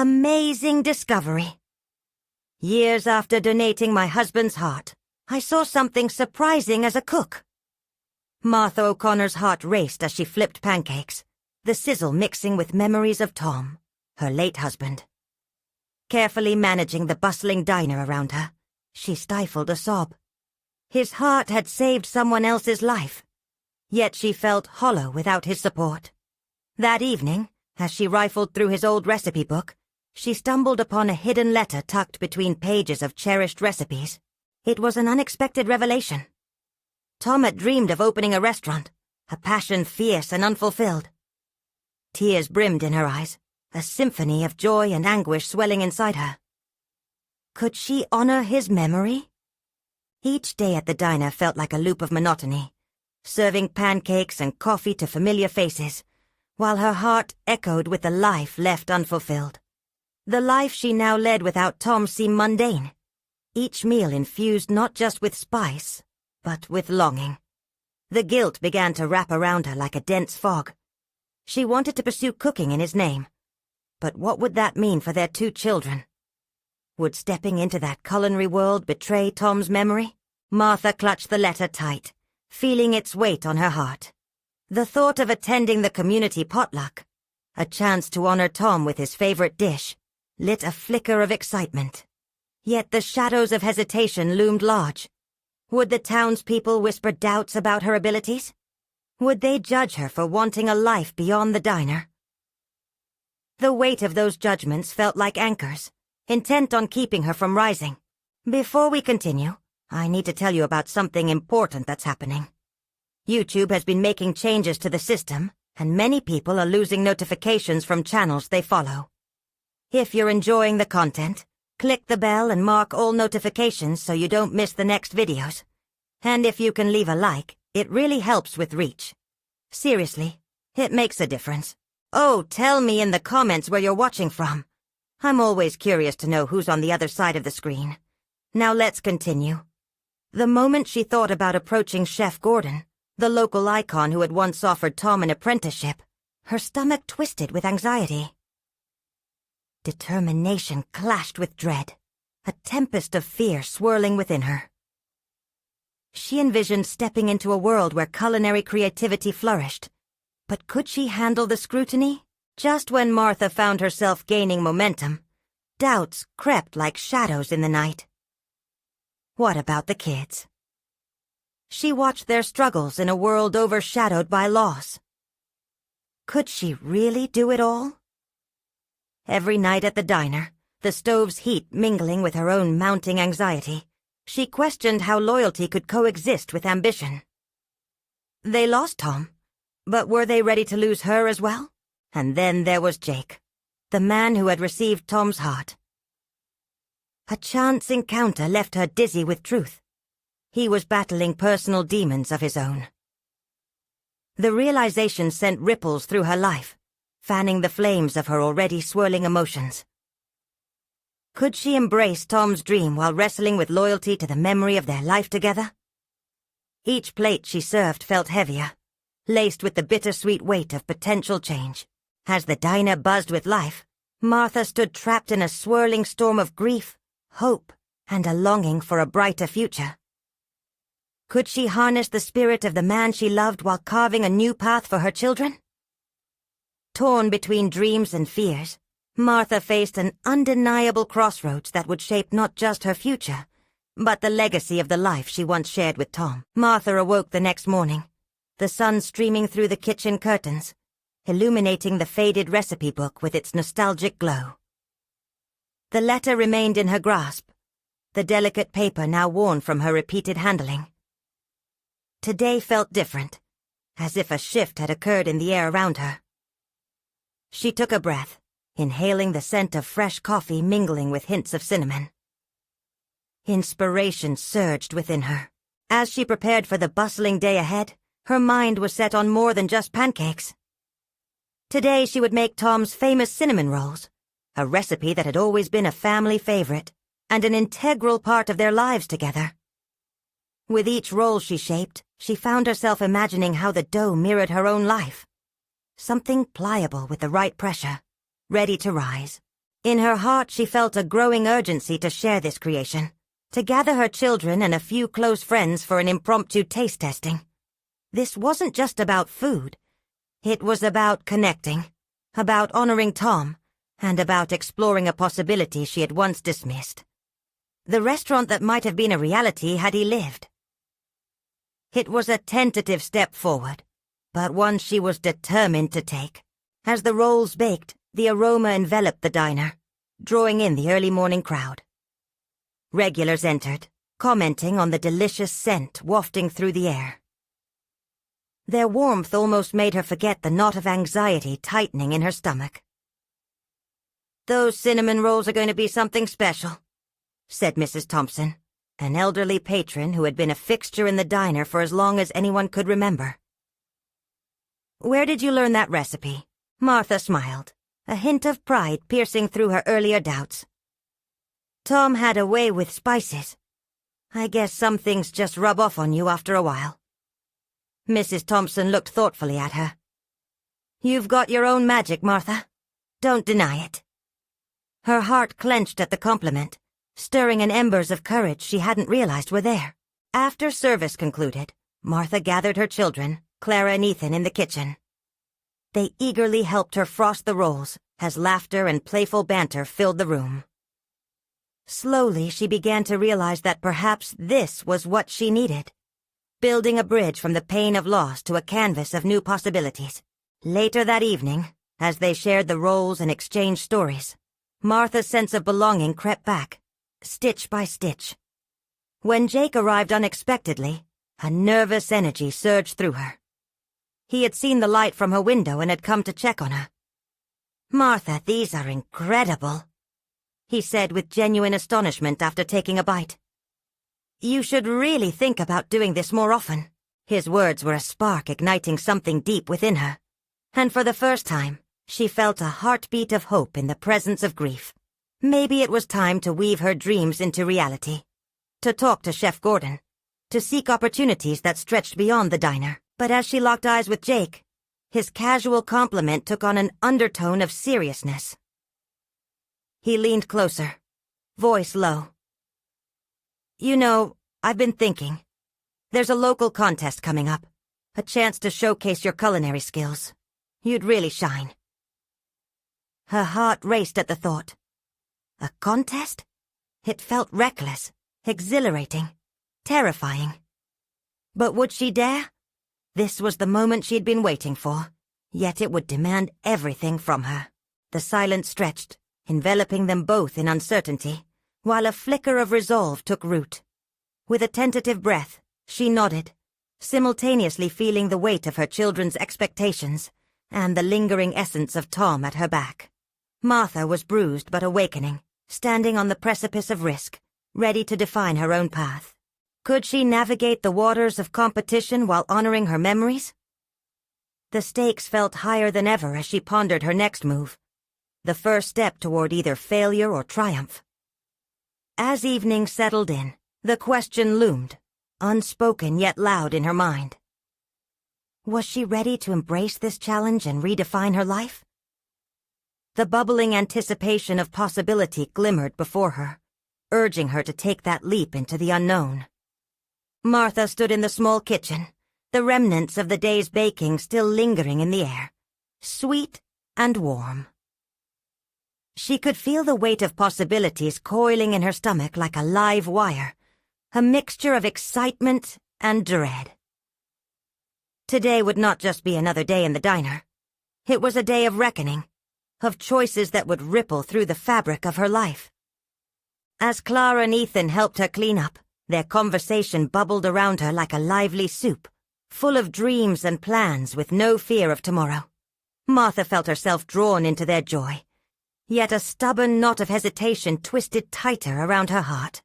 Amazing discovery. Years after donating my husband's heart, I saw something surprising as a cook. Martha O'Connor's heart raced as she flipped pancakes, the sizzle mixing with memories of Tom, her late husband. Carefully managing the bustling diner around her, she stifled a sob. His heart had saved someone else's life, yet she felt hollow without his support. That evening, as she rifled through his old recipe book, she stumbled upon a hidden letter tucked between pages of cherished recipes. It was an unexpected revelation. Tom had dreamed of opening a restaurant, a passion fierce and unfulfilled. Tears brimmed in her eyes, a symphony of joy and anguish swelling inside her. Could she honor his memory? Each day at the diner felt like a loop of monotony, serving pancakes and coffee to familiar faces, while her heart echoed with the life left unfulfilled. The life she now led without Tom seemed mundane, each meal infused not just with spice, but with longing. The guilt began to wrap around her like a dense fog. She wanted to pursue cooking in his name, but what would that mean for their 2 children? Would stepping into that culinary world betray Tom's memory? Martha clutched the letter tight, feeling its weight on her heart. The thought of attending the community potluck, a chance to honor Tom with his favorite dish, lit a flicker of excitement. Yet the shadows of hesitation loomed large. Would the townspeople whisper doubts about her abilities? Would they judge her for wanting a life beyond the diner? The weight of those judgments felt like anchors, intent on keeping her from rising. Before we continue, I need to tell you about something important that's happening. YouTube has been making changes to the system, and many people are losing notifications from channels they follow. If you're enjoying the content, click the bell and mark all notifications so you don't miss the next videos. And if you can leave a like, it really helps with reach. Seriously, it makes a difference. Oh, tell me in the comments where you're watching from. I'm always curious to know who's on the other side of the screen. Now let's continue. The moment she thought about approaching Chef Gordon, the local icon who had once offered Tom an apprenticeship, her stomach twisted with anxiety. Determination clashed with dread, a tempest of fear swirling within her. She envisioned stepping into a world where culinary creativity flourished. But could she handle the scrutiny? Just when Martha found herself gaining momentum, doubts crept like shadows in the night. What about the kids? She watched their struggles in a world overshadowed by loss. Could she really do it all? Every night at the diner, the stove's heat mingling with her own mounting anxiety, she questioned how loyalty could coexist with ambition. They lost Tom, but were they ready to lose her as well? And then there was Jake, the man who had received Tom's heart. A chance encounter left her dizzy with truth. He was battling personal demons of his own. The realization sent ripples through her life, fanning the flames of her already swirling emotions. Could she embrace Tom's dream while wrestling with loyalty to the memory of their life together? Each plate she served felt heavier, laced with the bittersweet weight of potential change. As the diner buzzed with life, Martha stood trapped in a swirling storm of grief, hope, and a longing for a brighter future. Could she harness the spirit of the man she loved while carving a new path for her children? Torn between dreams and fears, Martha faced an undeniable crossroads that would shape not just her future, but the legacy of the life she once shared with Tom. Martha awoke the next morning, the sun streaming through the kitchen curtains, illuminating the faded recipe book with its nostalgic glow. The letter remained in her grasp, the delicate paper now worn from her repeated handling. Today felt different, as if a shift had occurred in the air around her. She took a breath, inhaling the scent of fresh coffee mingling with hints of cinnamon. Inspiration surged within her. As she prepared for the bustling day ahead, her mind was set on more than just pancakes. Today she would make Tom's famous cinnamon rolls, a recipe that had always been a family favorite and an integral part of their lives together. With each roll she shaped, she found herself imagining how the dough mirrored her own life. Something pliable with the right pressure, ready to rise. In her heart, she felt a growing urgency to share this creation, to gather her children and a few close friends for an impromptu taste testing. This wasn't just about food. It was about connecting, about honoring Tom, and about exploring a possibility she had once dismissed. The restaurant that might have been a reality had he lived. It was a tentative step forward, but one she was determined to take. As the rolls baked, the aroma enveloped the diner, drawing in the early morning crowd. Regulars entered, commenting on the delicious scent wafting through the air. Their warmth almost made her forget the knot of anxiety tightening in her stomach. "Those cinnamon rolls are going to be something special," said Mrs. Thompson, an elderly patron who had been a fixture in the diner for as long as anyone could remember. "Where did you learn that recipe?" Martha smiled, a hint of pride piercing through her earlier doubts. "Tom had a way with spices. I guess some things just rub off on you after a while." Mrs. Thompson looked thoughtfully at her. "You've got your own magic, Martha. Don't deny it." Her heart clenched at the compliment, stirring in embers of courage she hadn't realized were there. After service concluded, Martha gathered her children, Clara and Ethan, in the kitchen. They eagerly helped her frost the rolls as laughter and playful banter filled the room. Slowly, she began to realize that perhaps this was what she needed. Building a bridge from the pain of loss to a canvas of new possibilities. Later that evening, as they shared the rolls and exchanged stories, Martha's sense of belonging crept back, stitch by stitch. When Jake arrived unexpectedly, a nervous energy surged through her. He had seen the light from her window and had come to check on her. "Martha, these are incredible," he said with genuine astonishment after taking a bite. "You should really think about doing this more often." His words were a spark igniting something deep within her, and for the first time, she felt a heartbeat of hope in the presence of grief. Maybe it was time to weave her dreams into reality, to talk to Chef Gordon, to seek opportunities that stretched beyond the diner. But as she locked eyes with Jake, his casual compliment took on an undertone of seriousness. He leaned closer, voice low. "You know, I've been thinking. There's a local contest coming up, a chance to showcase your culinary skills. You'd really shine." Her heart raced at the thought. A contest? It felt reckless, exhilarating, terrifying. But would she dare? This was the moment she'd been waiting for, yet it would demand everything from her. The silence stretched, enveloping them both in uncertainty, while a flicker of resolve took root. With a tentative breath, she nodded, simultaneously feeling the weight of her children's expectations and the lingering essence of Tom at her back. Martha was bruised but awakening, standing on the precipice of risk, ready to define her own path. Could she navigate the waters of competition while honoring her memories? The stakes felt higher than ever as she pondered her next move, the first step toward either failure or triumph. As evening settled in, the question loomed, unspoken yet loud in her mind. Was she ready to embrace this challenge and redefine her life? The bubbling anticipation of possibility glimmered before her, urging her to take that leap into the unknown. Martha stood in the small kitchen, the remnants of the day's baking still lingering in the air, sweet and warm. She could feel the weight of possibilities coiling in her stomach like a live wire, a mixture of excitement and dread. Today would not just be another day in the diner. It was a day of reckoning, of choices that would ripple through the fabric of her life. As Clara and Ethan helped her clean up, their conversation bubbled around her like a lively soup, full of dreams and plans with no fear of tomorrow. Martha felt herself drawn into their joy, yet a stubborn knot of hesitation twisted tighter around her heart.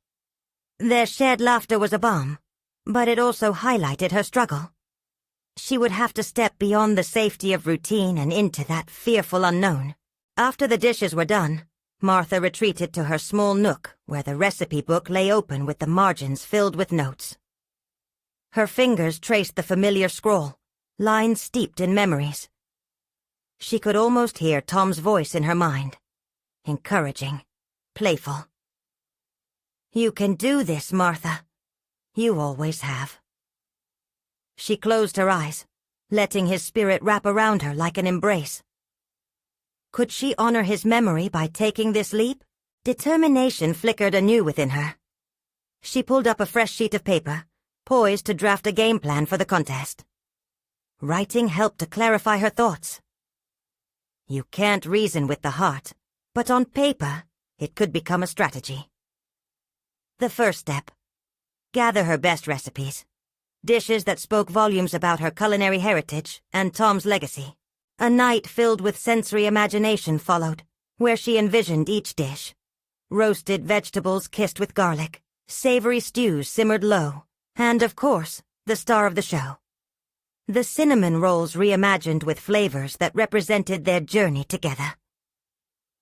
Their shared laughter was a balm, but it also highlighted her struggle. She would have to step beyond the safety of routine and into that fearful unknown. After the dishes were done, Martha retreated to her small nook where the recipe book lay open with the margins filled with notes. Her fingers traced the familiar scroll, lines steeped in memories. She could almost hear Tom's voice in her mind, encouraging, playful. "You can do this, Martha. You always have." She closed her eyes, letting his spirit wrap around her like an embrace. Could she honor his memory by taking this leap? Determination flickered anew within her. She pulled up a fresh sheet of paper, poised to draft a game plan for the contest. Writing helped to clarify her thoughts. You can't reason with the heart, but on paper, it could become a strategy. The first step: gather her best recipes. Dishes that spoke volumes about her culinary heritage and Tom's legacy. A night filled with sensory imagination followed, where she envisioned each dish. Roasted vegetables kissed with garlic, savory stews simmered low, and, of course, the star of the show. The cinnamon rolls reimagined with flavors that represented their journey together.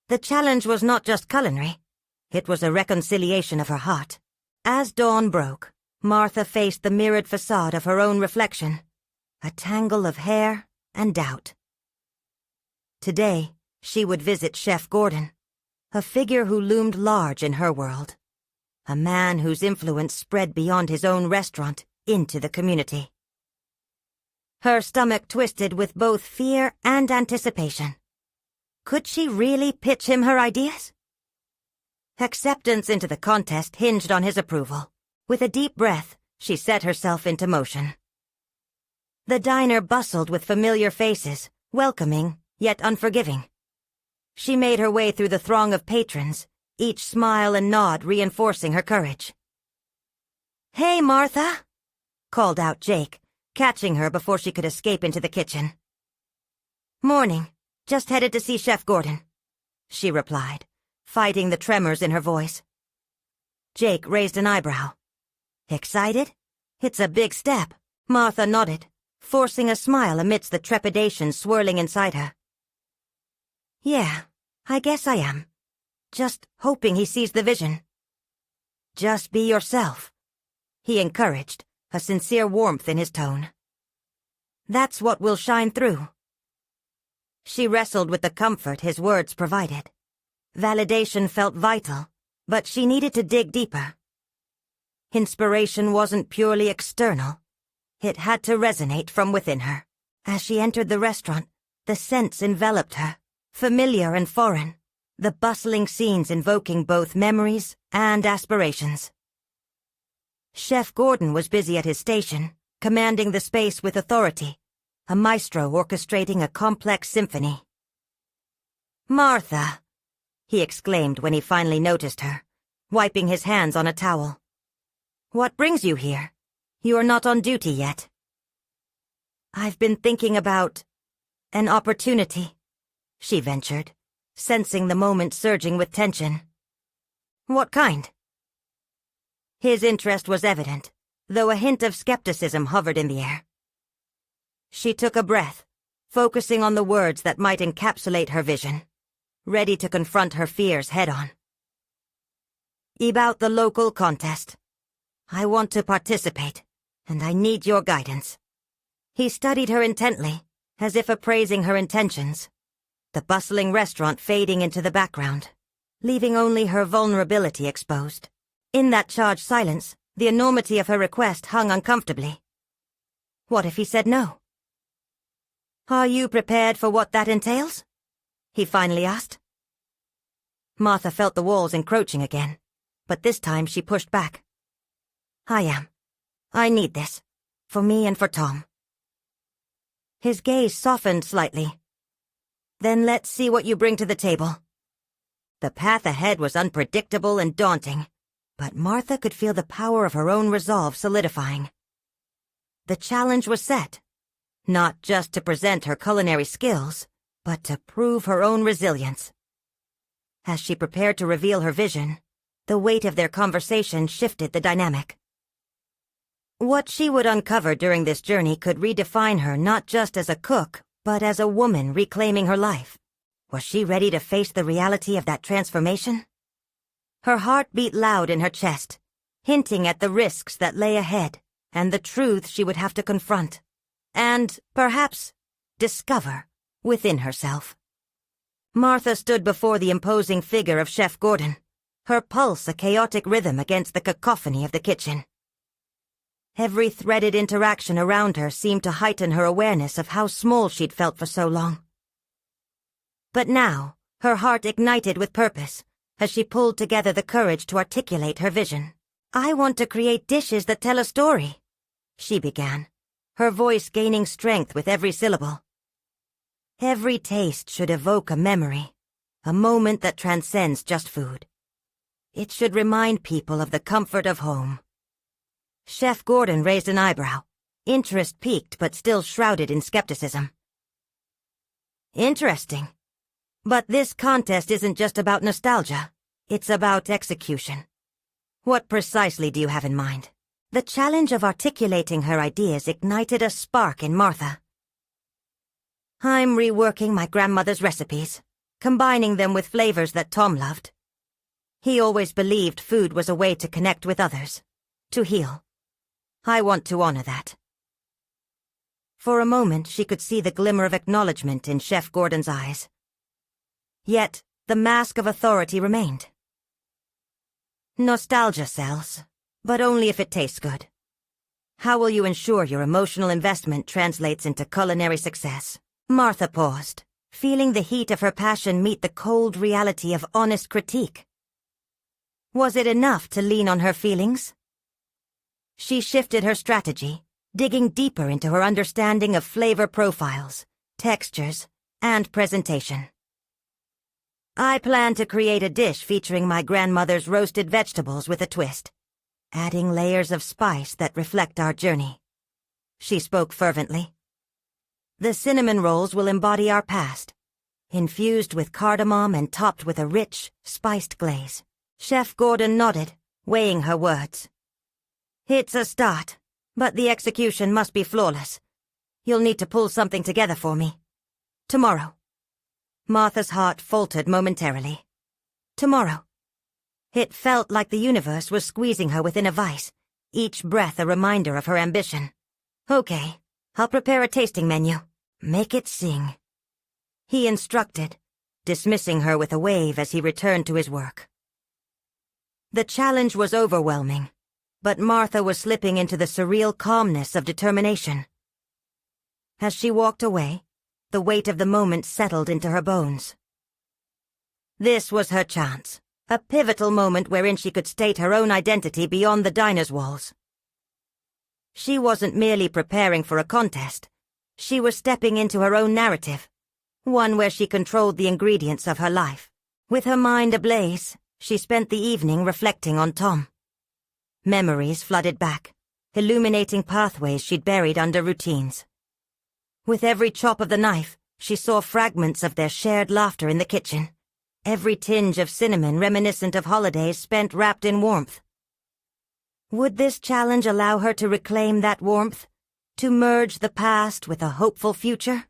The challenge was not just culinary. It was a reconciliation of her heart. As dawn broke, Martha faced the mirrored facade of her own reflection, a tangle of hair and doubt. Today, she would visit Chef Gordon, a figure who loomed large in her world, a man whose influence spread beyond his own restaurant into the community. Her stomach twisted with both fear and anticipation. Could she really pitch him her ideas? Acceptance into the contest hinged on his approval. With a deep breath, she set herself into motion. The diner bustled with familiar faces, welcoming, yet unforgiving. She made her way through the throng of patrons, each smile and nod reinforcing her courage. "Hey, Martha!" called out Jake, catching her before she could escape into the kitchen. "Morning. Just headed to see Chef Gordon," she replied, fighting the tremors in her voice. Jake raised an eyebrow. "Excited? It's a big step." Martha nodded, forcing a smile amidst the trepidation swirling inside her. "Yeah, I guess I am. Just hoping he sees the vision." "Just be yourself," he encouraged, a sincere warmth in his tone. "That's what will shine through." She wrestled with the comfort his words provided. Validation felt vital, but she needed to dig deeper. Inspiration wasn't purely external. It had to resonate from within her. As she entered the restaurant, the scents enveloped her, familiar and foreign, the bustling scenes invoking both memories and aspirations. Chef Gordon was busy at his station, commanding the space with authority, a maestro orchestrating a complex symphony. "Martha!" he exclaimed when he finally noticed her, wiping his hands on a towel. "What brings you here? You are not on duty yet." "I've been thinking about an opportunity," she ventured, sensing the moment surging with tension. "What kind?" His interest was evident, though a hint of skepticism hovered in the air. She took a breath, focusing on the words that might encapsulate her vision, ready to confront her fears head-on. "About the local contest. I want to participate, and I need your guidance." He studied her intently, as if appraising her intentions, the bustling restaurant fading into the background, leaving only her vulnerability exposed. In that charged silence, the enormity of her request hung uncomfortably. What if he said no? "Are you prepared for what that entails?" he finally asked. Martha felt the walls encroaching again, but this time she pushed back. "I am. I need this. For me and for Tom." His gaze softened slightly. "Then let's see what you bring to the table." The path ahead was unpredictable and daunting, but Martha could feel the power of her own resolve solidifying. The challenge was set, not just to present her culinary skills, but to prove her own resilience. As she prepared to reveal her vision, the weight of their conversation shifted the dynamic. What she would uncover during this journey could redefine her not just as a cook, but as a woman reclaiming her life. Was she ready to face the reality of that transformation? Her heart beat loud in her chest, hinting at the risks that lay ahead and the truth she would have to confront, and, perhaps, discover within herself. Martha stood before the imposing figure of Chef Gordon, her pulse a chaotic rhythm against the cacophony of the kitchen. Every threaded interaction around her seemed to heighten her awareness of how small she'd felt for so long. But now, her heart ignited with purpose as she pulled together the courage to articulate her vision. "I want to create dishes that tell a story," she began, her voice gaining strength with every syllable. "Every taste should evoke a memory, a moment that transcends just food. It should remind people of the comfort of home." Chef Gordon raised an eyebrow, interest piqued but still shrouded in skepticism. "Interesting. But this contest isn't just about nostalgia, it's about execution. What precisely do you have in mind?" The challenge of articulating her ideas ignited a spark in Martha. "I'm reworking my grandmother's recipes, combining them with flavors that Tom loved. He always believed food was a way to connect with others, to heal. I want to honor that." For a moment she could see the glimmer of acknowledgement in Chef Gordon's eyes. Yet, the mask of authority remained. "Nostalgia sells, but only if it tastes good. How will you ensure your emotional investment translates into culinary success?" Martha paused, feeling the heat of her passion meet the cold reality of honest critique. Was it enough to lean on her feelings? She shifted her strategy, digging deeper into her understanding of flavor profiles, textures, and presentation. "I plan to create a dish featuring my grandmother's roasted vegetables with a twist, adding layers of spice that reflect our journey," she spoke fervently. "The cinnamon rolls will embody our past, infused with cardamom and topped with a rich, spiced glaze." Chef Gordon nodded, weighing her words. "It's a start, but the execution must be flawless. You'll need to pull something together for me. Tomorrow." Martha's heart faltered momentarily. Tomorrow. It felt like the universe was squeezing her within a vice, each breath a reminder of her ambition. "Okay, I'll prepare a tasting menu. Make it sing," he instructed, dismissing her with a wave as he returned to his work. The challenge was overwhelming, but Martha was slipping into the surreal calmness of determination. As she walked away, the weight of the moment settled into her bones. This was her chance, a pivotal moment wherein she could state her own identity beyond the diner's walls. She wasn't merely preparing for a contest. She was stepping into her own narrative, one where she controlled the ingredients of her life. With her mind ablaze, she spent the evening reflecting on Tom. Memories flooded back, illuminating pathways she'd buried under routines. With every chop of the knife, she saw fragments of their shared laughter in the kitchen, every tinge of cinnamon reminiscent of holidays spent wrapped in warmth. Would this challenge allow her to reclaim that warmth, to merge the past with a hopeful future?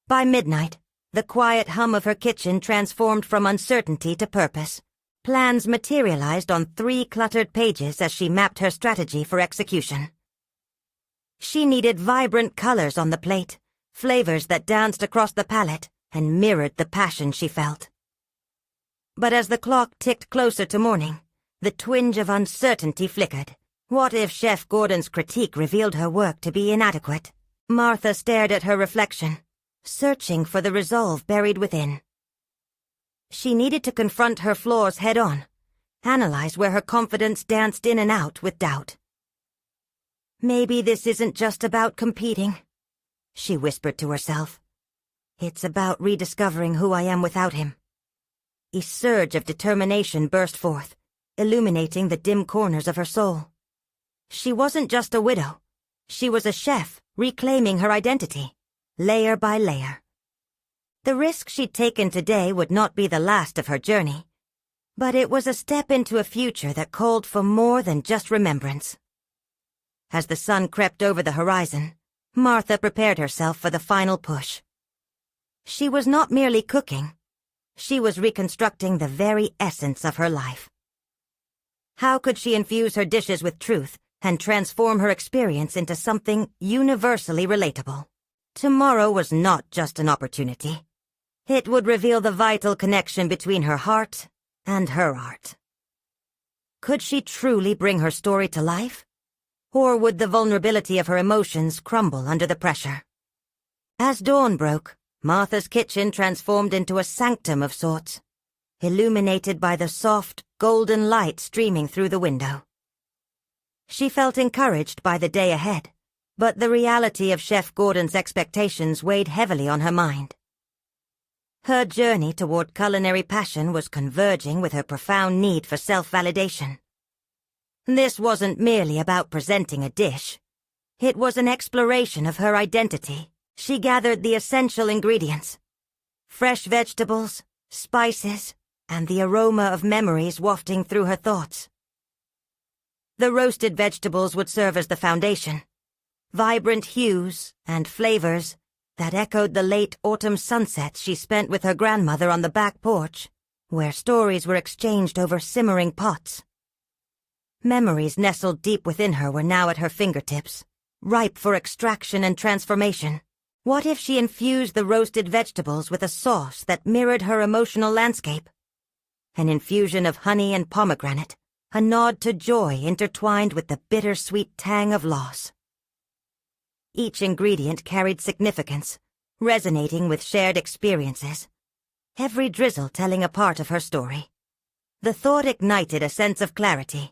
By midnight, the quiet hum of her kitchen transformed from uncertainty to purpose. Plans materialized on 3 cluttered pages as she mapped her strategy for execution. She needed vibrant colors on the plate, flavors that danced across the palate and mirrored the passion she felt. But as the clock ticked closer to morning, the twinge of uncertainty flickered. What if Chef Gordon's critique revealed her work to be inadequate? Martha stared at her reflection, searching for the resolve buried within. She needed to confront her flaws head-on, analyze where her confidence danced in and out with doubt. "Maybe this isn't just about competing," she whispered to herself. "It's about rediscovering who I am without him." A surge of determination burst forth, illuminating the dim corners of her soul. She wasn't just a widow. She was a chef, reclaiming her identity, layer by layer. The risk she'd taken today would not be the last of her journey, but it was a step into a future that called for more than just remembrance. As the sun crept over the horizon, Martha prepared herself for the final push. She was not merely cooking. She was reconstructing the very essence of her life. How could she infuse her dishes with truth and transform her experience into something universally relatable? Tomorrow was not just an opportunity. It would reveal the vital connection between her heart and her art. Could she truly bring her story to life? Or would the vulnerability of her emotions crumble under the pressure? As dawn broke, Martha's kitchen transformed into a sanctum of sorts, illuminated by the soft, golden light streaming through the window. She felt encouraged by the day ahead, but the reality of Chef Gordon's expectations weighed heavily on her mind. Her journey toward culinary passion was converging with her profound need for self-validation. This wasn't merely about presenting a dish. It was an exploration of her identity. She gathered the essential ingredients: fresh vegetables, spices, and the aroma of memories wafting through her thoughts. The roasted vegetables would serve as the foundation, vibrant hues and flavors that echoed the late autumn sunsets she spent with her grandmother on the back porch, where stories were exchanged over simmering pots. Memories nestled deep within her were now at her fingertips, ripe for extraction and transformation. What if she infused the roasted vegetables with a sauce that mirrored her emotional landscape? An infusion of honey and pomegranate, a nod to joy intertwined with the bittersweet tang of loss. Each ingredient carried significance, resonating with shared experiences, every drizzle telling a part of her story. The thought ignited a sense of clarity.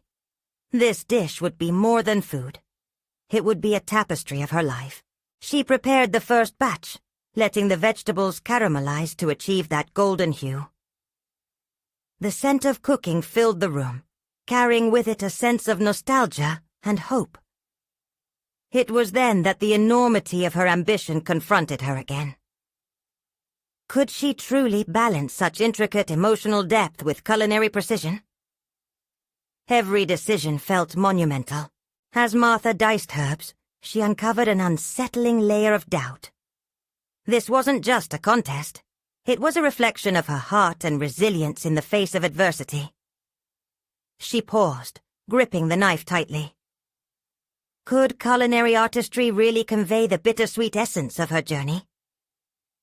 This dish would be more than food. It would be a tapestry of her life. She prepared the first batch, letting the vegetables caramelize to achieve that golden hue. The scent of cooking filled the room, carrying with it a sense of nostalgia and hope. It was then that the enormity of her ambition confronted her again. Could she truly balance such intricate emotional depth with culinary precision? Every decision felt monumental. As Martha diced herbs, she uncovered an unsettling layer of doubt. This wasn't just a contest. It was a reflection of her heart and resilience in the face of adversity. She paused, gripping the knife tightly. Could culinary artistry really convey the bittersweet essence of her journey?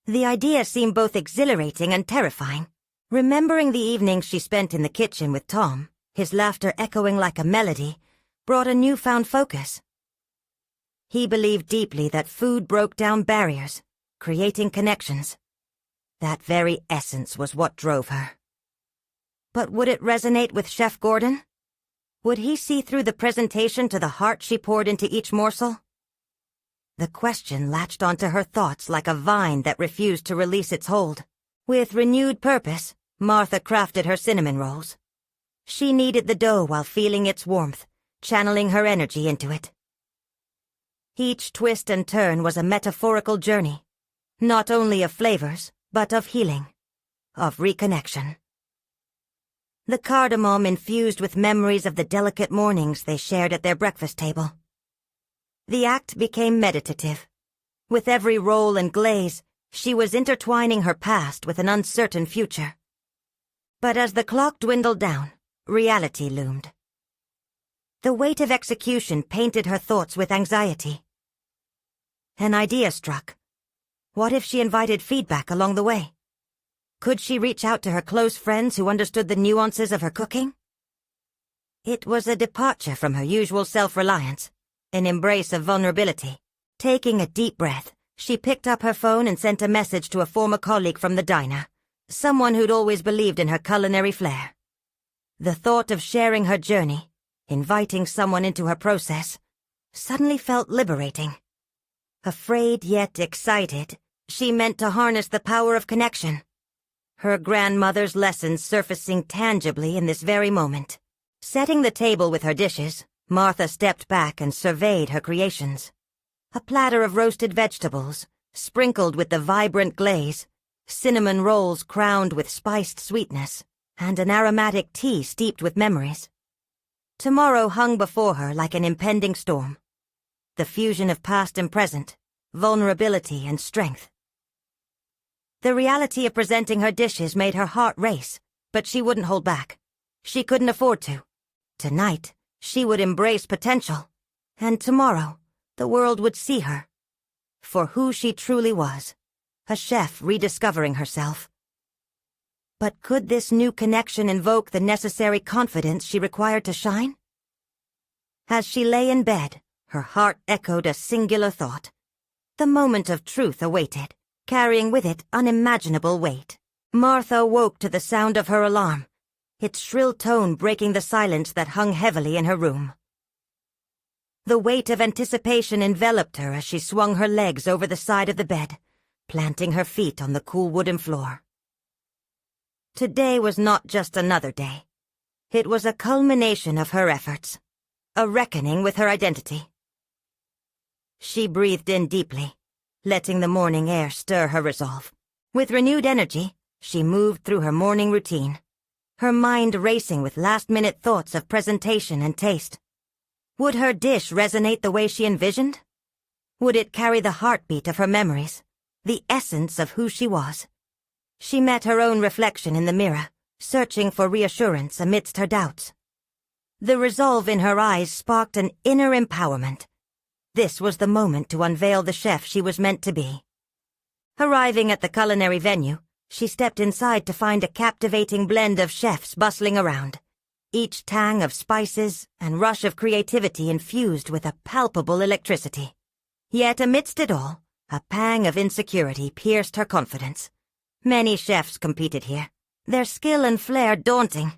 The idea seemed both exhilarating and terrifying. Remembering the evenings she spent in the kitchen with Tom, his laughter echoing like a melody, brought a newfound focus. He believed deeply that food broke down barriers, creating connections. That very essence was what drove her. But would it resonate with Chef Gordon? Would he see through the presentation to the heart she poured into each morsel? The question latched onto her thoughts like a vine that refused to release its hold. With renewed purpose, Martha crafted her cinnamon rolls. She kneaded the dough while feeling its warmth, channeling her energy into it. Each twist and turn was a metaphorical journey, not only of flavors, but of healing, of reconnection. The cardamom infused with memories of the delicate mornings they shared at their breakfast table. The act became meditative. With every roll and glaze, she was intertwining her past with an uncertain future. But as the clock dwindled down, reality loomed. The weight of execution painted her thoughts with anxiety. An idea struck. What if she invited feedback along the way? Could she reach out to her close friends who understood the nuances of her cooking? It was a departure from her usual self-reliance, an embrace of vulnerability. Taking a deep breath, she picked up her phone and sent a message to a former colleague from the diner, someone who'd always believed in her culinary flair. The thought of sharing her journey, inviting someone into her process, suddenly felt liberating. Afraid yet excited, she meant to harness the power of connection. Her grandmother's lessons surfacing tangibly in this very moment. Setting the table with her dishes, Martha stepped back and surveyed her creations. A platter of roasted vegetables, sprinkled with the vibrant glaze, cinnamon rolls crowned with spiced sweetness, and an aromatic tea steeped with memories. Tomorrow hung before her like an impending storm. The fusion of past and present, vulnerability and strength. The reality of presenting her dishes made her heart race, but she wouldn't hold back. She couldn't afford to. Tonight, she would embrace potential, and tomorrow, the world would see her for who she truly was. a chef rediscovering herself. But could this new connection invoke the necessary confidence she required to shine? As she lay in bed, her heart echoed a singular thought. The moment of truth awaited, carrying with it unimaginable weight. Martha woke to the sound of her alarm, its shrill tone breaking the silence that hung heavily in her room. The weight of anticipation enveloped her as she swung her legs over the side of the bed, planting her feet on the cool wooden floor. Today was not just another day. It was a culmination of her efforts, a reckoning with her identity. She breathed in deeply, letting the morning air stir her resolve. With renewed energy, she moved through her morning routine, her mind racing with last-minute thoughts of presentation and taste. Would her dish resonate the way she envisioned? Would it carry the heartbeat of her memories, the essence of who she was? She met her own reflection in the mirror, searching for reassurance amidst her doubts. The resolve in her eyes sparked an inner empowerment. This was the moment to unveil the chef she was meant to be. Arriving at the culinary venue, she stepped inside to find a captivating blend of chefs bustling around, each tang of spices and rush of creativity infused with a palpable electricity. Yet amidst it all, a pang of insecurity pierced her confidence. Many chefs competed here, their skill and flair daunting.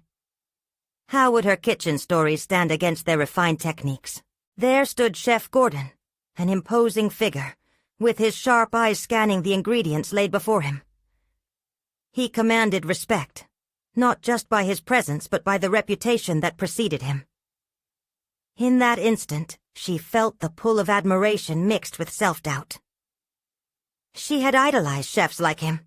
How would her kitchen stories stand against their refined techniques? There stood Chef Gordon, an imposing figure, with his sharp eyes scanning the ingredients laid before him. He commanded respect, not just by his presence but by the reputation that preceded him. In that instant, she felt the pull of admiration mixed with self-doubt. She had idolized chefs like him.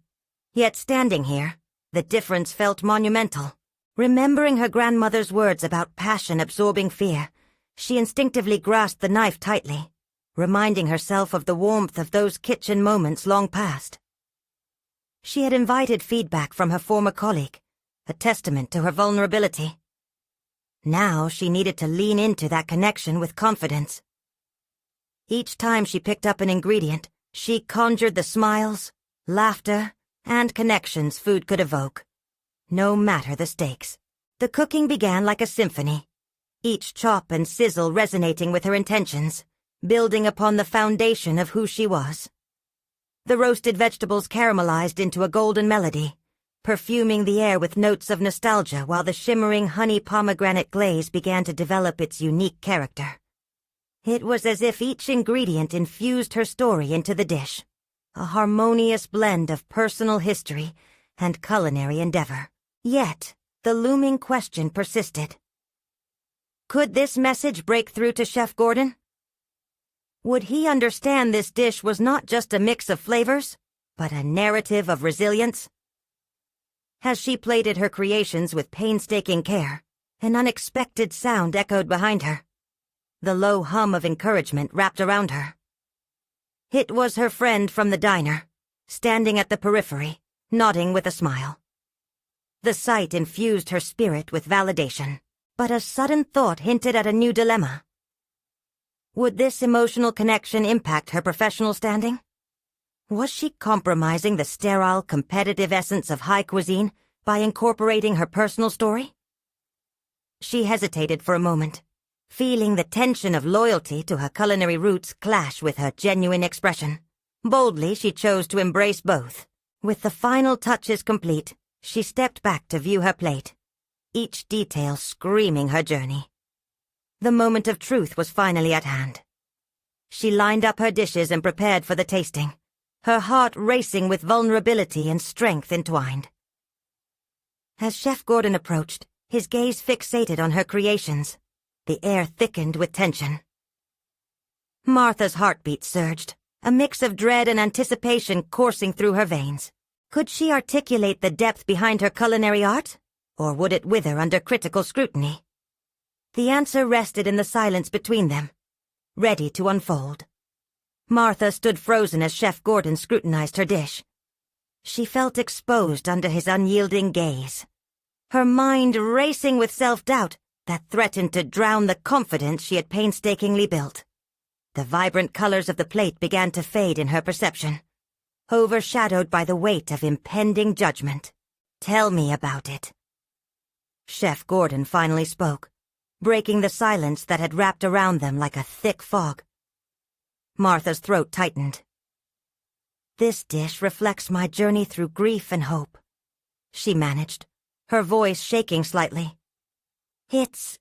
Yet standing here, the difference felt monumental. Remembering her grandmother's words about passion absorbing fear, she instinctively grasped the knife tightly, reminding herself of the warmth of those kitchen moments long past. She had invited feedback from her former colleague, a testament to her vulnerability. Now she needed to lean into that connection with confidence. Each time she picked up an ingredient, she conjured the smiles, laughter, and connections food could evoke, no matter the stakes. The cooking began like a symphony, each chop and sizzle resonating with her intentions, building upon the foundation of who she was. The roasted vegetables caramelized into a golden melody, perfuming the air with notes of nostalgia while the shimmering honey pomegranate glaze began to develop its unique character. It was as if each ingredient infused her story into the dish, a harmonious blend of personal history and culinary endeavor. Yet, the looming question persisted. Could this message break through to Chef Gordon? Would he understand this dish was not just a mix of flavors, but a narrative of resilience? As she plated her creations with painstaking care, an unexpected sound echoed behind her. The low hum of encouragement wrapped around her. It was her friend from the diner, standing at the periphery, nodding with a smile. The sight infused her spirit with validation, but a sudden thought hinted at a new dilemma. Would this emotional connection impact her professional standing? Was she compromising the sterile, competitive essence of high cuisine by incorporating her personal story? She hesitated for a moment, feeling the tension of loyalty to her culinary roots clash with her genuine expression. Boldly, she chose to embrace both. With the final touches complete, she stepped back to view her plate, each detail screaming her journey. The moment of truth was finally at hand. She lined up her dishes and prepared for the tasting, her heart racing with vulnerability and strength entwined. As Chef Gordon approached, his gaze fixated on her creations. The air thickened with tension. Martha's heartbeat surged, a mix of dread and anticipation coursing through her veins. Could she articulate the depth behind her culinary art, or would it wither under critical scrutiny? The answer rested in the silence between them, ready to unfold. Martha stood frozen as Chef Gordon scrutinized her dish. She felt exposed under his unyielding gaze, her mind racing with self-doubt that threatened to drown the confidence she had painstakingly built. The vibrant colors of the plate began to fade in her perception, overshadowed by the weight of impending judgment. "Tell me about it." Chef Gordon finally spoke, breaking the silence that had wrapped around them like a thick fog. Martha's throat tightened. "This dish reflects my journey through grief and hope," she managed, her voice shaking slightly. It's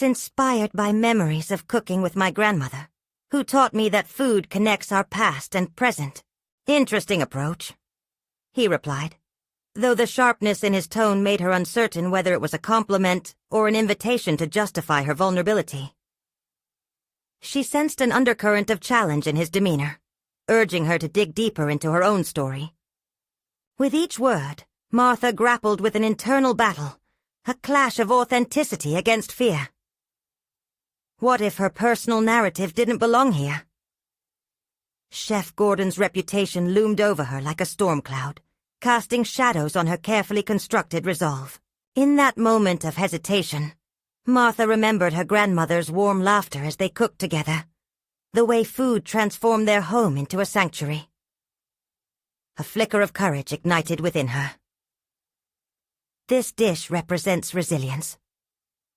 inspired by memories of cooking with my grandmother, who taught me that food connects our past and present." "Interesting approach," he replied, though the sharpness in his tone made her uncertain whether it was a compliment or an invitation to justify her vulnerability. She sensed an undercurrent of challenge in his demeanor, urging her to dig deeper into her own story. With each word, Martha grappled with an internal battle, a clash of authenticity against fear. What if her personal narrative didn't belong here? Chef Gordon's reputation loomed over her like a storm cloud, casting shadows on her carefully constructed resolve. In that moment of hesitation, Martha remembered her grandmother's warm laughter as they cooked together, the way food transformed their home into a sanctuary. A flicker of courage ignited within her. This dish represents resilience.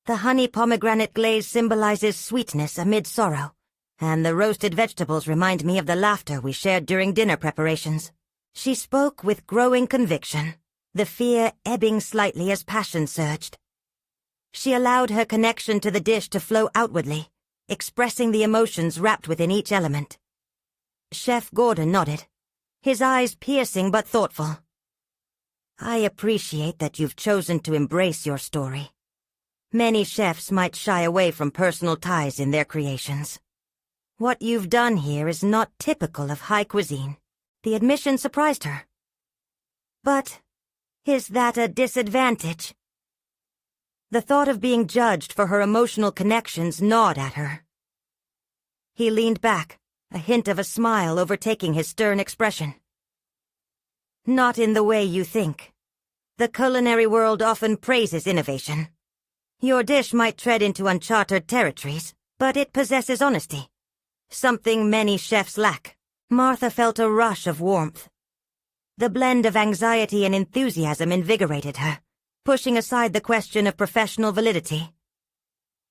The honey pomegranate glaze symbolizes sweetness amid sorrow, and the roasted vegetables remind me of the laughter we shared during dinner preparations. She spoke with growing conviction, the fear ebbing slightly as passion surged. She allowed her connection to the dish to flow outwardly, expressing the emotions wrapped within each element. Chef Gordon nodded, his eyes piercing but thoughtful. "I appreciate that you've chosen to embrace your story. Many chefs might shy away from personal ties in their creations. What you've done here is not typical of high cuisine." The admission surprised her. "But is that a disadvantage?" The thought of being judged for her emotional connections gnawed at her. He leaned back, a hint of a smile overtaking his stern expression. "Not in the way you think. The culinary world often praises innovation. Your dish might tread into uncharted territories, but it possesses honesty, something many chefs lack." Martha felt a rush of warmth. The blend of anxiety and enthusiasm invigorated her, pushing aside the question of professional validity.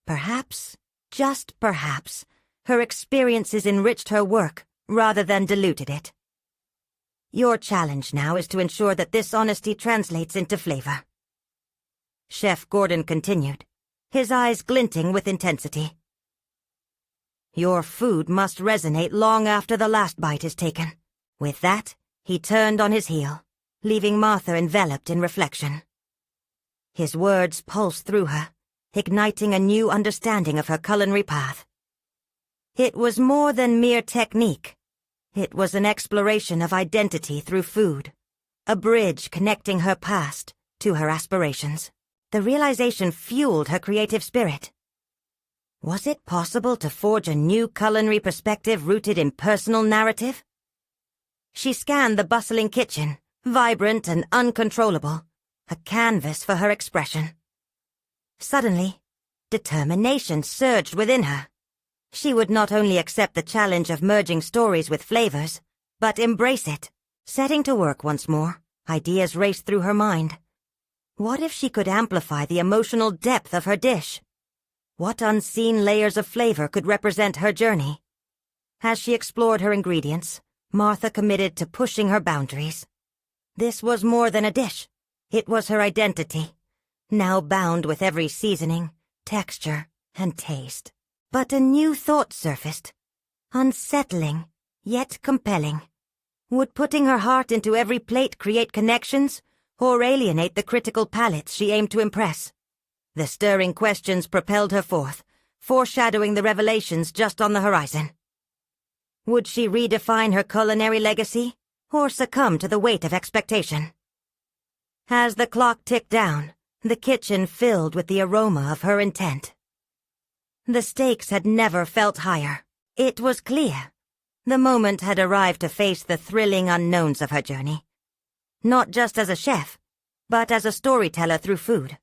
Perhaps, just perhaps, her experiences enriched her work rather than diluted it. Your challenge now is to ensure that this honesty translates into flavor. Chef Gordon continued, his eyes glinting with intensity. Your food must resonate long after the last bite is taken. With that, he turned on his heel, leaving Martha enveloped in reflection. His words pulsed through her, igniting a new understanding of her culinary path. It was more than mere technique. It was an exploration of identity through food, a bridge connecting her past to her aspirations. The realization fueled her creative spirit. Was it possible to forge a new culinary perspective rooted in personal narrative? She scanned the bustling kitchen, vibrant and uncontrollable, a canvas for her expression. Suddenly, determination surged within her. She would not only accept the challenge of merging stories with flavors, but embrace it. Setting to work once more, ideas raced through her mind. What if she could amplify the emotional depth of her dish? What unseen layers of flavor could represent her journey? As she explored her ingredients, Martha committed to pushing her boundaries. This was more than a dish. It was her identity, now bound with every seasoning, texture, and taste. But a new thought surfaced, unsettling, yet compelling. Would putting her heart into every plate create connections, or alienate the critical palates she aimed to impress? The stirring questions propelled her forth, foreshadowing the revelations just on the horizon. Would she redefine her culinary legacy, or succumb to the weight of expectation? As the clock ticked down, the kitchen filled with the aroma of her intent. The stakes had never felt higher. It was clear. The moment had arrived to face the thrilling unknowns of her journey. Not just as a chef, but as a storyteller through food.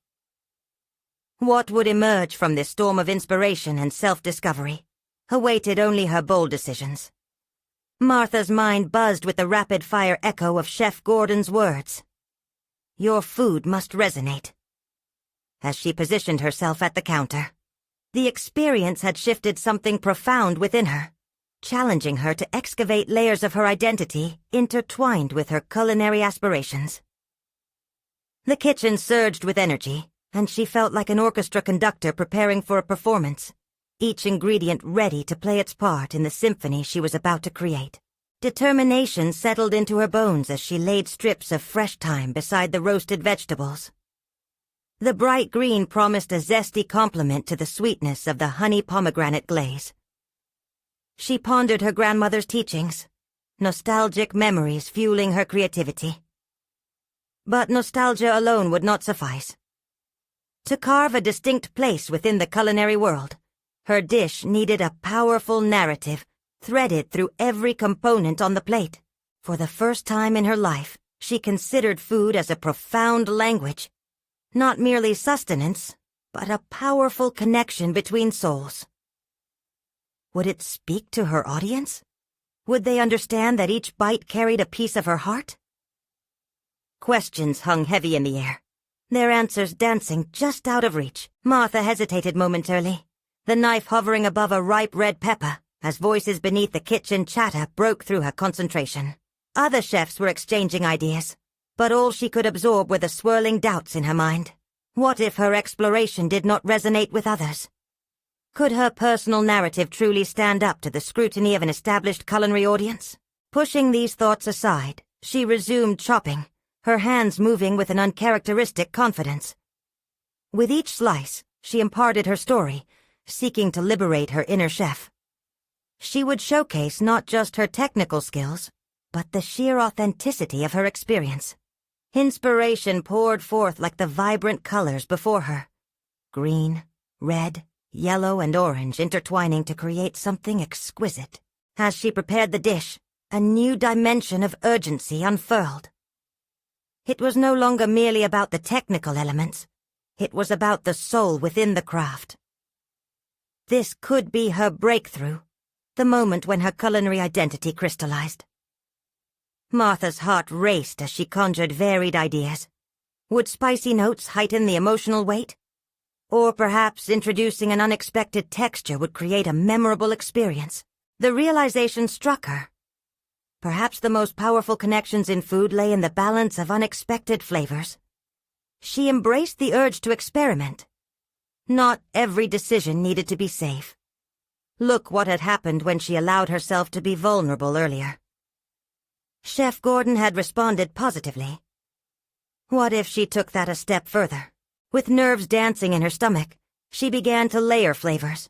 What would emerge from this storm of inspiration and self-discovery awaited only her bold decisions. Martha's mind buzzed with the rapid-fire echo of Chef Gordon's words. Your food must resonate. As she positioned herself at the counter, the experience had shifted something profound within her, challenging her to excavate layers of her identity intertwined with her culinary aspirations. The kitchen surged with energy, and she felt like an orchestra conductor preparing for a performance, each ingredient ready to play its part in the symphony she was about to create. Determination settled into her bones as she laid strips of fresh thyme beside the roasted vegetables. The bright green promised a zesty complement to the sweetness of the honey pomegranate glaze. She pondered her grandmother's teachings, nostalgic memories fueling her creativity. But nostalgia alone would not suffice. To carve a distinct place within the culinary world, her dish needed a powerful narrative threaded through every component on the plate. For the first time in her life, she considered food as a profound language, not merely sustenance, but a powerful connection between souls. Would it speak to her audience? Would they understand that each bite carried a piece of her heart? Questions hung heavy in the air, their answers dancing just out of reach. Martha hesitated momentarily, the knife hovering above a ripe red pepper, as voices beneath the kitchen chatter broke through her concentration. Other chefs were exchanging ideas, but all she could absorb were the swirling doubts in her mind. What if her exploration did not resonate with others? Could her personal narrative truly stand up to the scrutiny of an established culinary audience? Pushing these thoughts aside, she resumed chopping, her hands moving with an uncharacteristic confidence. With each slice, she imparted her story, seeking to liberate her inner chef. She would showcase not just her technical skills, but the sheer authenticity of her experience. Inspiration poured forth like the vibrant colors before her. Green, red, yellow, and orange intertwining to create something exquisite. As she prepared the dish, a new dimension of urgency unfurled. It was no longer merely about the technical elements. It was about the soul within the craft. This could be her breakthrough, the moment when her culinary identity crystallized. Martha's heart raced as she conjured varied ideas. Would spicy notes heighten the emotional weight? Or perhaps introducing an unexpected texture would create a memorable experience. The realization struck her. Perhaps the most powerful connections in food lay in the balance of unexpected flavors. She embraced the urge to experiment. Not every decision needed to be safe. Look what had happened when she allowed herself to be vulnerable earlier. Chef Gordon had responded positively. What if she took that a step further? With nerves dancing in her stomach, she began to layer flavors.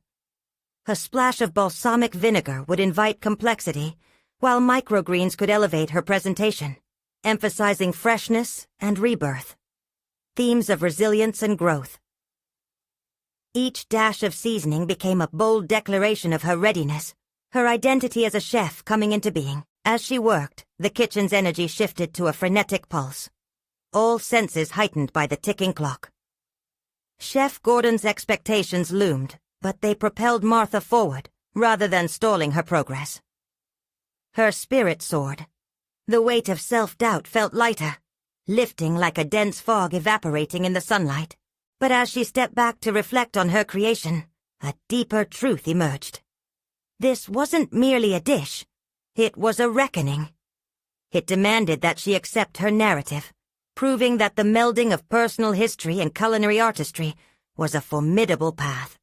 A splash of balsamic vinegar would invite complexity, while microgreens could elevate her presentation, emphasizing freshness and rebirth. Themes of resilience and growth. Each dash of seasoning became a bold declaration of her readiness, her identity as a chef coming into being. As she worked, the kitchen's energy shifted to a frenetic pulse, all senses heightened by the ticking clock. Chef Gordon's expectations loomed, but they propelled Martha forward, rather than stalling her progress. Her spirit soared. The weight of self-doubt felt lighter, lifting like a dense fog evaporating in the sunlight. But as she stepped back to reflect on her creation, a deeper truth emerged. This wasn't merely a dish. It was a reckoning. It demanded that she accept her narrative, proving that the melding of personal history and culinary artistry was a formidable path.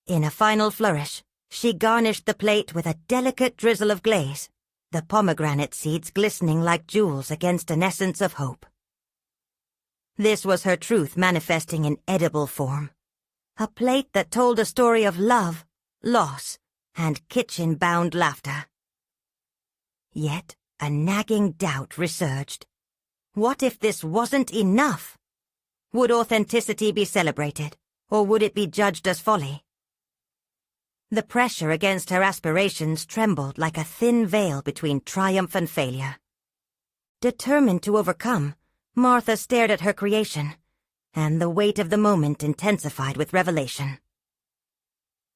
In a final flourish, she garnished the plate with a delicate drizzle of glaze, the pomegranate seeds glistening like jewels against an essence of hope. This was her truth manifesting in edible form. A plate that told a story of love, loss, and kitchen-bound laughter. Yet a nagging doubt resurged. What if this wasn't enough? Would authenticity be celebrated, or would it be judged as folly? The pressure against her aspirations trembled like a thin veil between triumph and failure. Determined to overcome, Martha stared at her creation, and the weight of the moment intensified with revelation.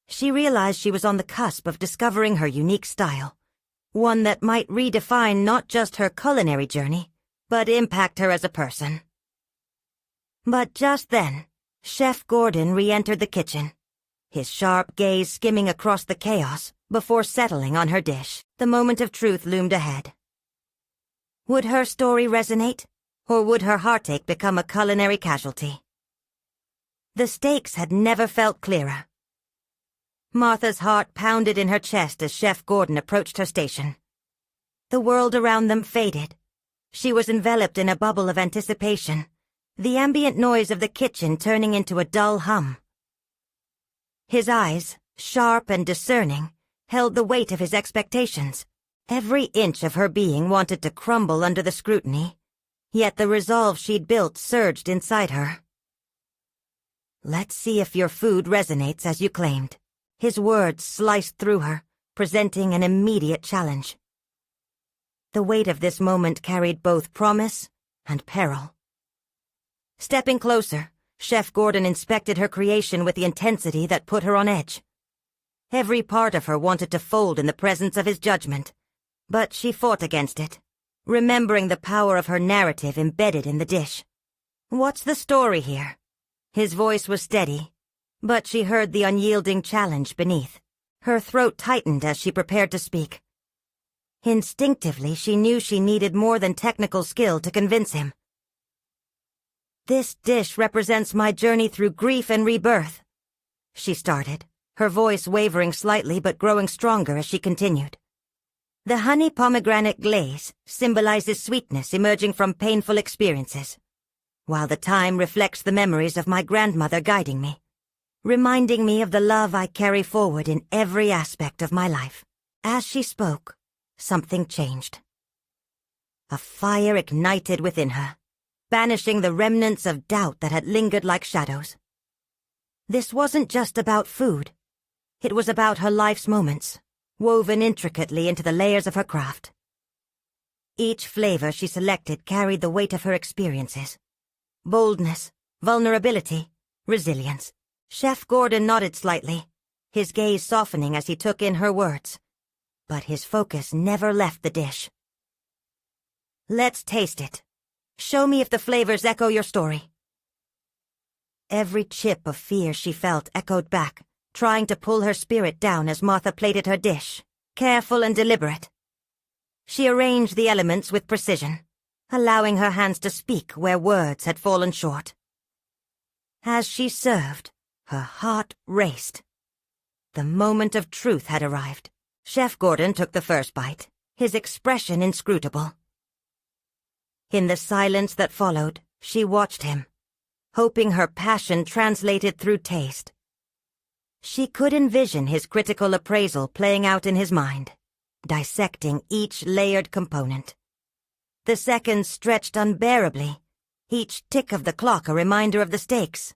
She realized she was on the cusp of discovering her unique style, One that might redefine not just her culinary journey, but impact her as a person. But just then, Chef Gordon re-entered the kitchen, his sharp gaze skimming across the chaos before settling on her dish. The moment of truth loomed ahead. Would her story resonate, or would her heartache become a culinary casualty? The stakes had never felt clearer. Martha's heart pounded in her chest as Chef Gordon approached her station. The world around them faded. She was enveloped in a bubble of anticipation, the ambient noise of the kitchen turning into a dull hum. His eyes, sharp and discerning, held the weight of his expectations. Every inch of her being wanted to crumble under the scrutiny, yet the resolve she'd built surged inside her. "Let's see if your food resonates as you claimed." His words sliced through her, presenting an immediate challenge. The weight of this moment carried both promise and peril. Stepping closer, Chef Gordon inspected her creation with the intensity that put her on edge. Every part of her wanted to fold in the presence of his judgment, but she fought against it, remembering the power of her narrative embedded in the dish. "What's the story here?" His voice was steady, but she heard the unyielding challenge beneath. Her throat tightened as she prepared to speak. Instinctively, she knew she needed more than technical skill to convince him. "This dish represents my journey through grief and rebirth," she started, her voice wavering slightly but growing stronger as she continued. "The honey pomegranate glaze symbolizes sweetness emerging from painful experiences, while the thyme reflects the memories of my grandmother guiding me, reminding me of the love I carry forward in every aspect of my life." As she spoke, something changed. A fire ignited within her, banishing the remnants of doubt that had lingered like shadows. This wasn't just about food. It was about her life's moments, woven intricately into the layers of her craft. Each flavor she selected carried the weight of her experiences. Boldness, vulnerability, resilience. Chef Gordon nodded slightly, his gaze softening as he took in her words. But his focus never left the dish. "Let's taste it. Show me if the flavors echo your story." Every chip of fear she felt echoed back, trying to pull her spirit down as Martha plated her dish, careful and deliberate. She arranged the elements with precision, allowing her hands to speak where words had fallen short. As she served, her heart raced. The moment of truth had arrived. Chef Gordon took the first bite, his expression inscrutable. In the silence that followed, she watched him, hoping her passion translated through taste. She could envision his critical appraisal playing out in his mind, dissecting each layered component. The seconds stretched unbearably, each tick of the clock a reminder of the stakes.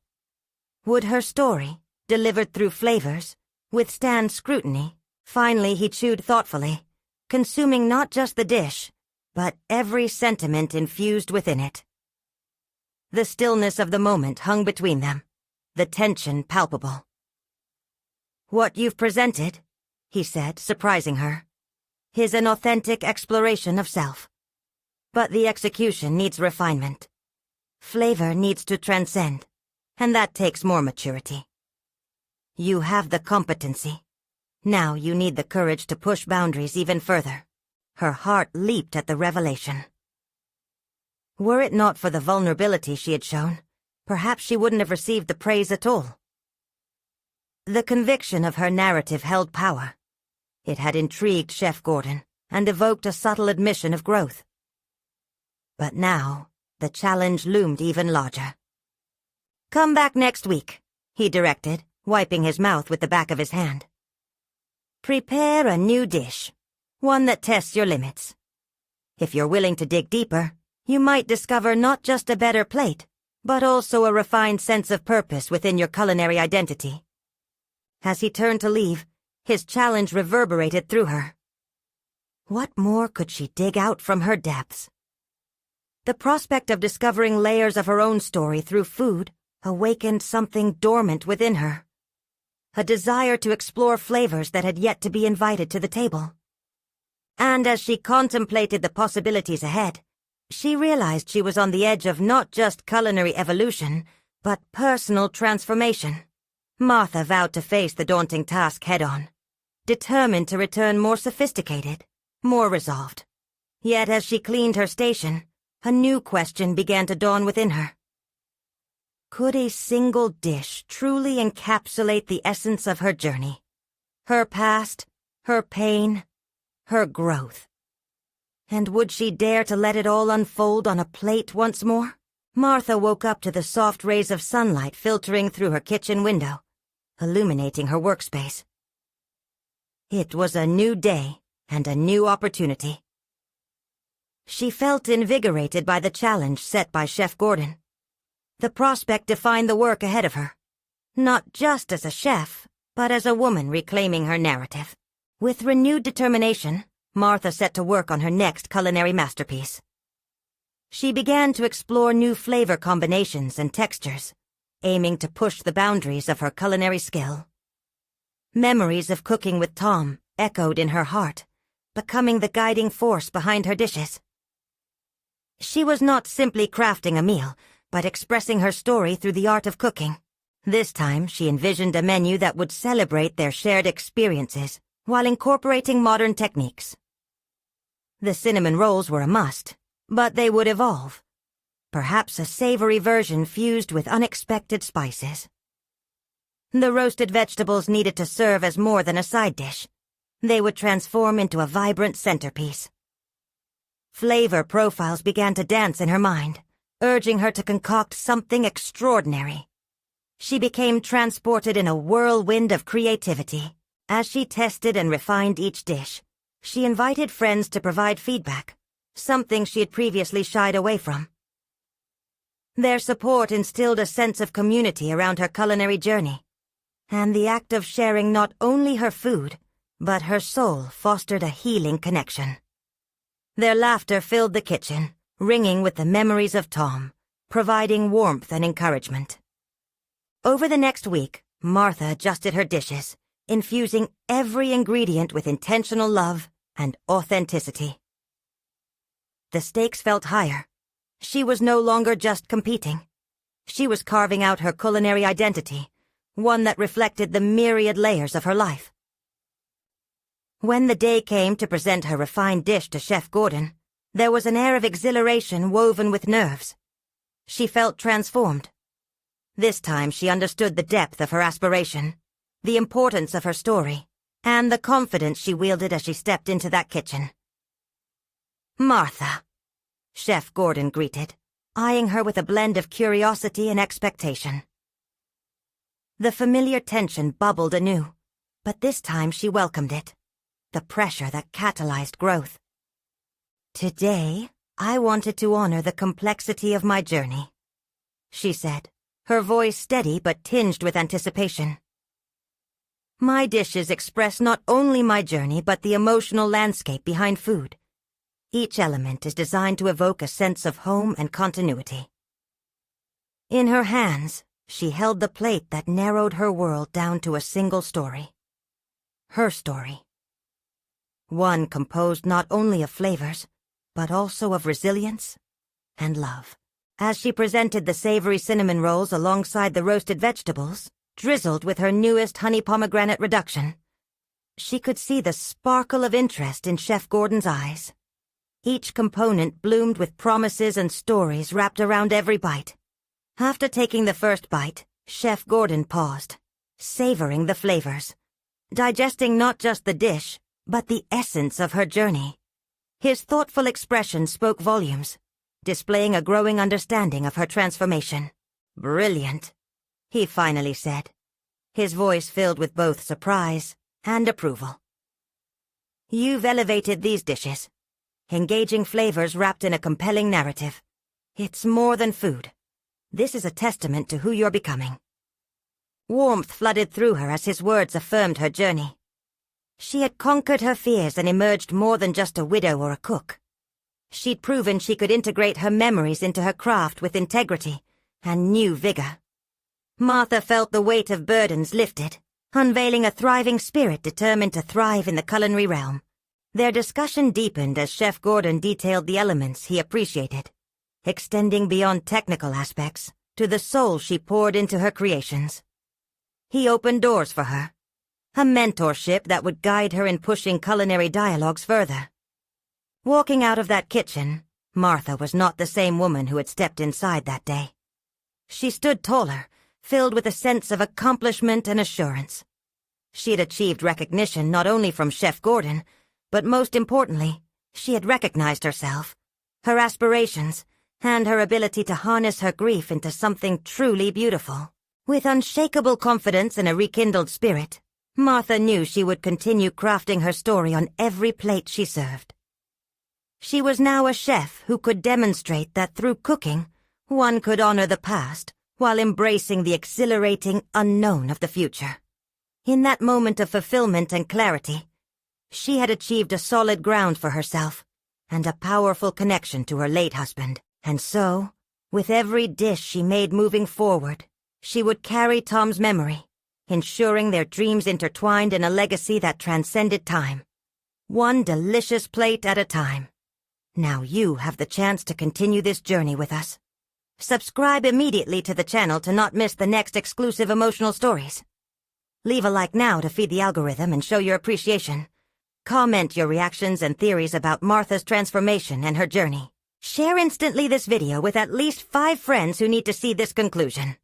Would her story, delivered through flavors, withstand scrutiny? Finally, he chewed thoughtfully, consuming not just the dish, but every sentiment infused within it. The stillness of the moment hung between them, the tension palpable. "What you've presented," he said, surprising her, "is an authentic exploration of self. But the execution needs refinement. Flavor needs to transcend, and that takes more maturity. You have the competency. Now you need the courage to push boundaries even further." Her heart leaped at the revelation. Were it not for the vulnerability she had shown, perhaps she wouldn't have received the praise at all. The conviction of her narrative held power. It had intrigued Chef Gordon and evoked a subtle admission of growth. But now, the challenge loomed even larger. "Come back next week," he directed, wiping his mouth with the back of his hand. "Prepare a new dish, one that tests your limits. If you're willing to dig deeper, you might discover not just a better plate, but also a refined sense of purpose within your culinary identity." As he turned to leave, his challenge reverberated through her. What more could she dig out from her depths? The prospect of discovering layers of her own story through food awakened something dormant within her. A desire to explore flavors that had yet to be invited to the table. And as she contemplated the possibilities ahead, she realized she was on the edge of not just culinary evolution, but personal transformation. Martha vowed to face the daunting task head-on, determined to return more sophisticated, more resolved. Yet as she cleaned her station, a new question began to dawn within her. Could a single dish truly encapsulate the essence of her journey? Her past, her pain, her growth. And would she dare to let it all unfold on a plate once more? Martha woke up to the soft rays of sunlight filtering through her kitchen window, illuminating her workspace. It was a new day and a new opportunity. She felt invigorated by the challenge set by Chef Gordon. The prospect defined the work ahead of her, not just as a chef, but as a woman reclaiming her narrative. With renewed determination, Martha set to work on her next culinary masterpiece. She began to explore new flavor combinations and textures, aiming to push the boundaries of her culinary skill. Memories of cooking with Tom echoed in her heart, becoming the guiding force behind her dishes. She was not simply crafting a meal, but expressing her story through the art of cooking. This time, she envisioned a menu that would celebrate their shared experiences while incorporating modern techniques. The cinnamon rolls were a must, but they would evolve. Perhaps a savory version fused with unexpected spices. The roasted vegetables needed to serve as more than a side dish. They would transform into a vibrant centerpiece. Flavor profiles began to dance in her mind, urging her to concoct something extraordinary. She became transported in a whirlwind of creativity. As she tested and refined each dish, she invited friends to provide feedback, something she had previously shied away from. Their support instilled a sense of community around her culinary journey, and the act of sharing not only her food, but her soul fostered a healing connection. Their laughter filled the kitchen, ringing with the memories of Tom, providing warmth and encouragement. Over the next week, Martha adjusted her dishes, infusing every ingredient with intentional love and authenticity. The stakes felt higher. She was no longer just competing. She was carving out her culinary identity, one that reflected the myriad layers of her life. When the day came to present her refined dish to Chef Gordon, there was an air of exhilaration woven with nerves. She felt transformed. This time she understood the depth of her aspiration, the importance of her story, and the confidence she wielded as she stepped into that kitchen. "Martha," Chef Gordon greeted, eyeing her with a blend of curiosity and expectation. The familiar tension bubbled anew, but this time she welcomed it, the pressure that catalyzed growth. "Today, I wanted to honor the complexity of my journey," she said, her voice steady but tinged with anticipation. "My dishes express not only my journey but the emotional landscape behind food. Each element is designed to evoke a sense of home and continuity." In her hands, she held the plate that narrowed her world down to a single story. Her story. One composed not only of flavors, but also of resilience and love. As she presented the savory cinnamon rolls alongside the roasted vegetables, drizzled with her newest honey pomegranate reduction, she could see the sparkle of interest in Chef Gordon's eyes. Each component bloomed with promises and stories wrapped around every bite. After taking the first bite, Chef Gordon paused, savoring the flavors, digesting not just the dish, but the essence of her journey. His thoughtful expression spoke volumes, displaying a growing understanding of her transformation. "Brilliant," he finally said, his voice filled with both surprise and approval. "You've elevated these dishes, engaging flavors wrapped in a compelling narrative. It's more than food. This is a testament to who you're becoming." Warmth flooded through her as his words affirmed her journey. She had conquered her fears and emerged more than just a widow or a cook. She'd proven she could integrate her memories into her craft with integrity and new vigor. Martha felt the weight of burdens lifted, unveiling a thriving spirit determined to thrive in the culinary realm. Their discussion deepened as Chef Gordon detailed the elements he appreciated, extending beyond technical aspects to the soul she poured into her creations. He opened doors for her, a mentorship that would guide her in pushing culinary dialogues further. Walking out of that kitchen, Martha was not the same woman who had stepped inside that day. She stood taller, filled with a sense of accomplishment and assurance. She had achieved recognition not only from Chef Gordon, but most importantly, she had recognized herself, her aspirations, and her ability to harness her grief into something truly beautiful. With unshakable confidence and a rekindled spirit, Martha knew she would continue crafting her story on every plate she served. She was now a chef who could demonstrate that through cooking, one could honor the past while embracing the exhilarating unknown of the future. In that moment of fulfillment and clarity, she had achieved a solid ground for herself and a powerful connection to her late husband. And so, with every dish she made moving forward, she would carry Tom's memory, ensuring their dreams intertwined in a legacy that transcended time. One delicious plate at a time. Now you have the chance to continue this journey with us. Subscribe immediately to the channel to not miss the next exclusive emotional stories. Leave a like now to feed the algorithm and show your appreciation. Comment your reactions and theories about Martha's transformation and her journey. Share instantly this video with at least 5 friends who need to see this conclusion.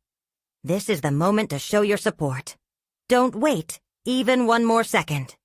This is the moment to show your support. Don't wait even one more second.